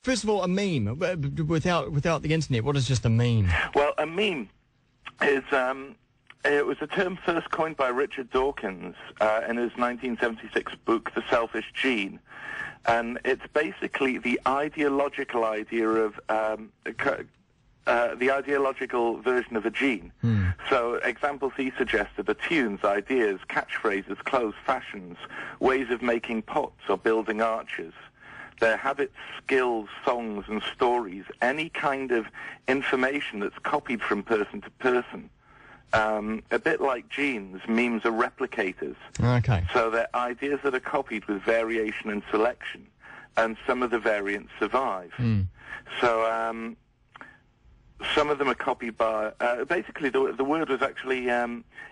First of all, a meme. Without the internet, what is just a meme? Well, a meme is... it was a term first coined by Richard Dawkins in his 1976 book, The Selfish Gene. And it's basically the ideological idea of... the ideological version of a gene. So examples he suggested are tunes, ideas, catchphrases, clothes, fashions, ways of making pots or building arches, their habits, skills, songs and stories, any kind of information that's copied from person to person. A bit like genes, memes are replicators. Okay. So they're ideas that are copied with variation and selection, and some of the variants survive. So some of them are copied by... basically, the word was actually...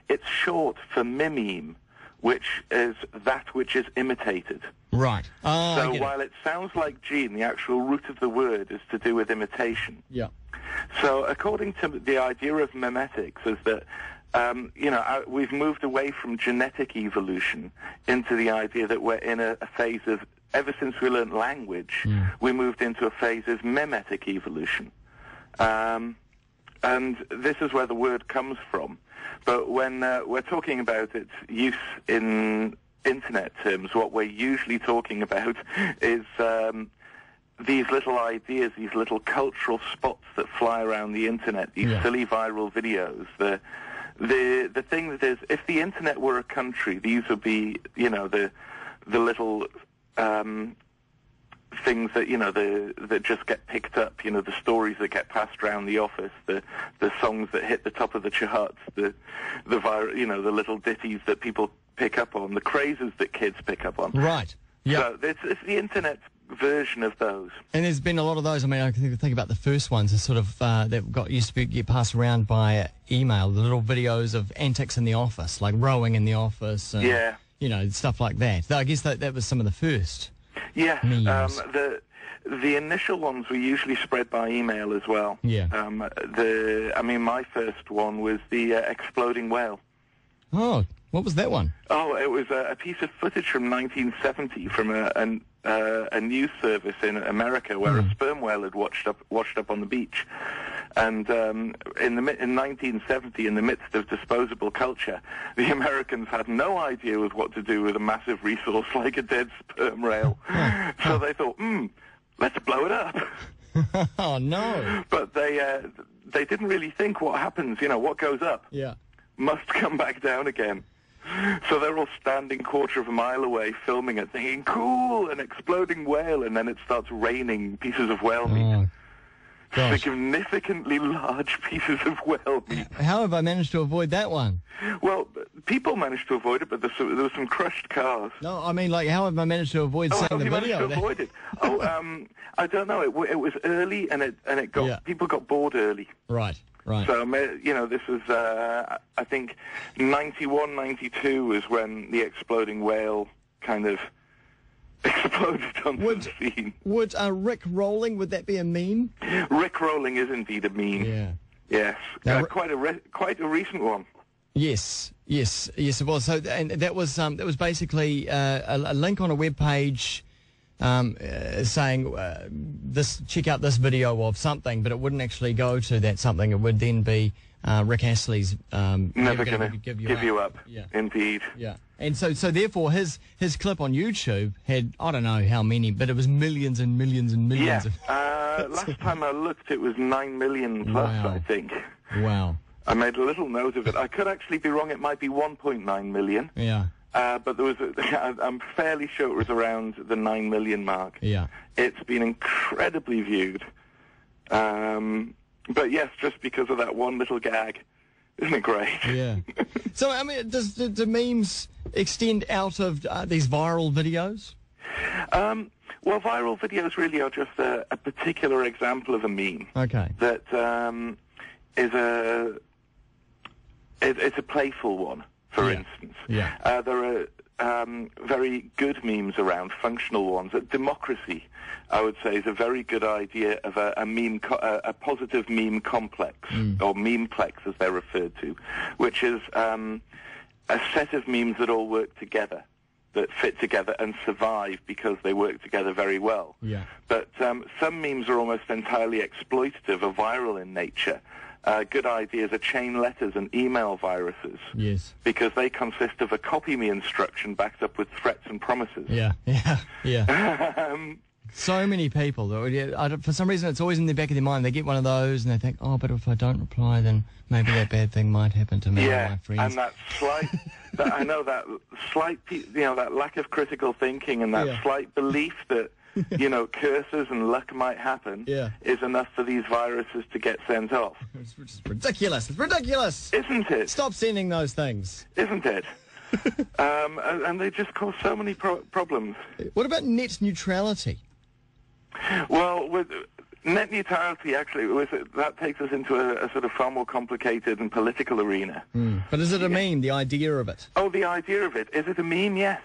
it's short for mimeme, which is that which is imitated. Right. So while it sounds like gene, the actual root of the word is to do with imitation. Yeah. So according to the idea of memetics is that, we've moved away from genetic evolution into the idea that we're in a phase of... Ever since we learned language, we moved into a phase of memetic evolution. And this is where the word comes from. But when we're talking about its use in internet terms, what we're usually talking about is these little ideas, these little cultural spots that fly around the internet, these silly viral videos. The thing that is, if the internet were a country, these would be, the little... things that that just get picked up, the stories that get passed around the office, the songs that hit the top of the charts, the the little ditties that people pick up on, the crazes that kids pick up on. Right. Yeah. So it's the internet version of those. And there's been a lot of those. I mean, I can think about the first ones, as sort of that used to get passed around by email. The little videos of antics in the office, like rowing in the office. And, stuff like that. I guess that was some of the first. Yes, the initial ones were usually spread by email as well. Yeah. My first one was the exploding whale. Oh, what was that one? Oh, it was a piece of footage from 1970 from a news service in America where a sperm whale had washed up on the beach. And in 1970, in the midst of disposable culture, the Americans had no idea with what to do with a massive resource like a dead sperm whale. So they thought, let's blow it up. Oh, no. But they didn't really think what happens, what goes up must come back down again. So they're all standing quarter of a mile away filming it, thinking, cool, an exploding whale, and then it starts raining pieces of whale meat. Gosh. Significantly large pieces of whale meat. How have I managed to avoid that one? Well, people managed to avoid it, but there was some crushed cars. No, I mean, how have I managed to avoid seeing the video? How have you managed to avoid it? I don't know. It was early, and it got people got bored early. Right. So, this was, I think, 91, 92 is when the exploding whale kind of exploded onto the scene. Would Rick rolling, would that be a meme? Rick rolling is indeed a meme. Yeah. Yes. Now, quite a recent one. Yes, it was. So, and that was basically a link on a web page saying check out this video of something, but it wouldn't actually go to that something. It would then be Rick Astley's Never Gonna Give You Up. Yeah. Indeed. Yeah. And so therefore his clip on YouTube had, I don't know how many, but it was millions and millions and millions. Yeah. Last time I looked, it was 9 million plus, Wow. I think. Wow. I made a little note of it. I could actually be wrong. It might be 1.9 million. Yeah. But there was I'm fairly sure it was around the 9 million mark. Yeah. It's been incredibly viewed. But yes, just because of that one little gag. Isn't it great? Yeah. So, I mean, do memes extend out of these viral videos? Well, viral videos really are just a particular example of a meme. Okay. That it's a playful one, for instance. Yeah. There are very good memes around, functional ones. Democracy, I would say, is a very good idea of a meme, a positive meme complex, or memeplex as they're referred to, which is a set of memes that all work together. that fit together and survive because they work together very well. Yeah. But some memes are almost entirely exploitative or viral in nature. Good ideas are chain letters and email viruses. Yes. Because they consist of a copy me instruction backed up with threats and promises. Yeah. So many people, for some reason, it's always in the back of their mind. They get one of those and they think, oh, but if I don't reply, then maybe that bad thing might happen to me or my friends. And that slight, that lack of critical thinking and that slight belief that, curses and luck might happen is enough for these viruses to get sent off. It's ridiculous. It's ridiculous. Isn't it? Stop sending those things. Isn't it? And they just cause so many problems. What about net neutrality? Well, with net neutrality, actually, that takes us into a sort of far more complicated and political arena. But is it a meme, the idea of it? Oh, the idea of it. Is it a meme? Yes.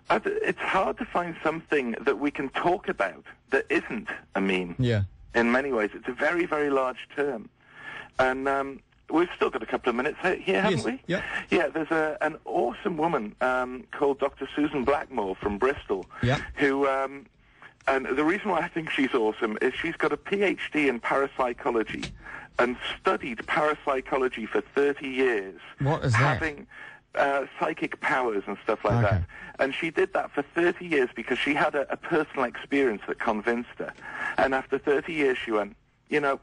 It's hard to find something that we can talk about that isn't a meme. Yeah. In many ways. It's a very, very large term. And we've still got a couple of minutes here, haven't we? Yeah. Yeah, there's an awesome woman called Dr. Susan Blackmore from Bristol who... and the reason why I think she's awesome is she's got a PhD in parapsychology and studied parapsychology for 30 years. What is that? Having psychic powers and stuff like that. And she did that for 30 years because she had a personal experience that convinced her. And after 30 years she went, I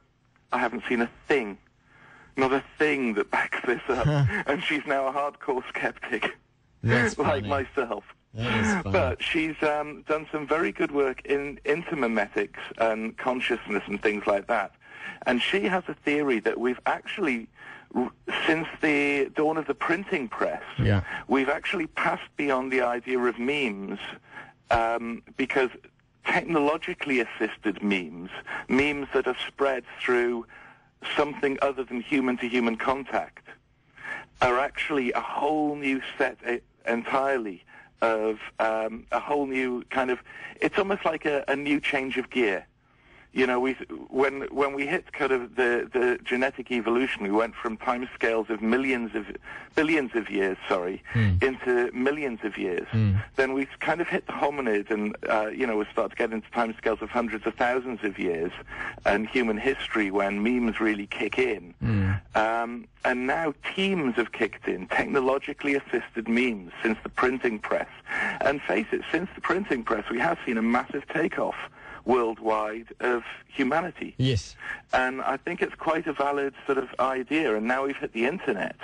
haven't seen a thing, not a thing that backs this up. And she's now a hardcore skeptic, like myself. But she's done some very good work in intermemetics and consciousness and things like that. And she has a theory that we've actually, since the dawn of the printing press, we've actually passed beyond the idea of memes because technologically assisted memes that are spread through something other than human-to-human contact, are actually a whole new set entirely of a whole new kind of, it's almost like a new change of gear. When we hit kind of the genetic evolution, we went from time scales of billions of years, into millions of years. Then we kind of hit the hominid and, we start to get into time scales of hundreds of thousands of years and human history when memes really kick in. And now teams have kicked in, technologically assisted memes since the printing press. And face it, since the printing press, we have seen a massive takeoff worldwide of humanity. Yes. And I think it's quite a valid sort of idea. And now we've hit the internet.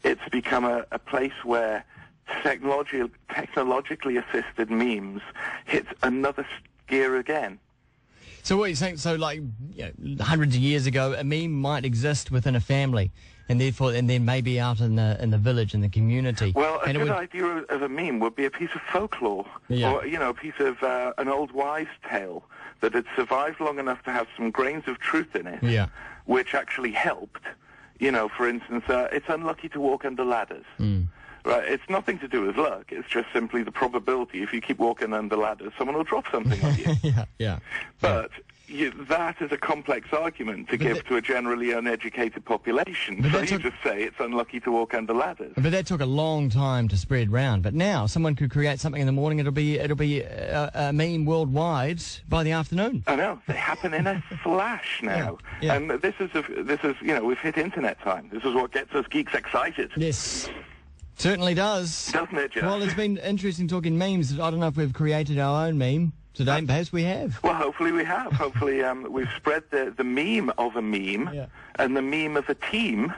It's become a place where technologically assisted memes hit another gear again. So what you're saying, hundreds of years ago, a meme might exist within a family, and then maybe out in the village, in the community. Well, a good idea of a meme would be a piece of folklore, or a piece of an old wives' tale that had survived long enough to have some grains of truth in it, which actually helped. For instance, it's unlucky to walk under ladders. Right, it's nothing to do with luck. It's just simply the probability. If you keep walking under ladders, someone will drop something on you. But that is a complex argument to give to a generally uneducated population. So you just say it's unlucky to walk under ladders. But that took a long time to spread round. But now someone could create something in the morning. It'll be a meme worldwide by the afternoon. I know, they happen in a flash now. And this is we've hit internet time. This is what gets us geeks excited. Yes. Certainly does. Doesn't it, Jeff? Well, it's been interesting talking memes. I don't know if we've created our own meme today. Perhaps we have. Well, hopefully we have. Hopefully we've spread the meme of a meme and the meme of a team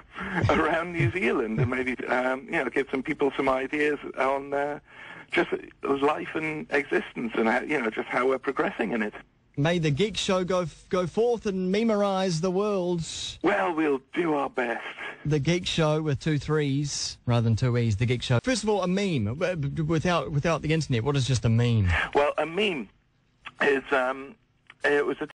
around New Zealand, and maybe give some people some ideas on just life and existence and just how we're progressing in it. May the Geek Show go forth and memorize the world. Well, we'll do our best. The Geek Show with 2 3s rather than 2 E's. The Geek Show. First of all, a meme without the internet. What is just a meme? Well, a meme is it was a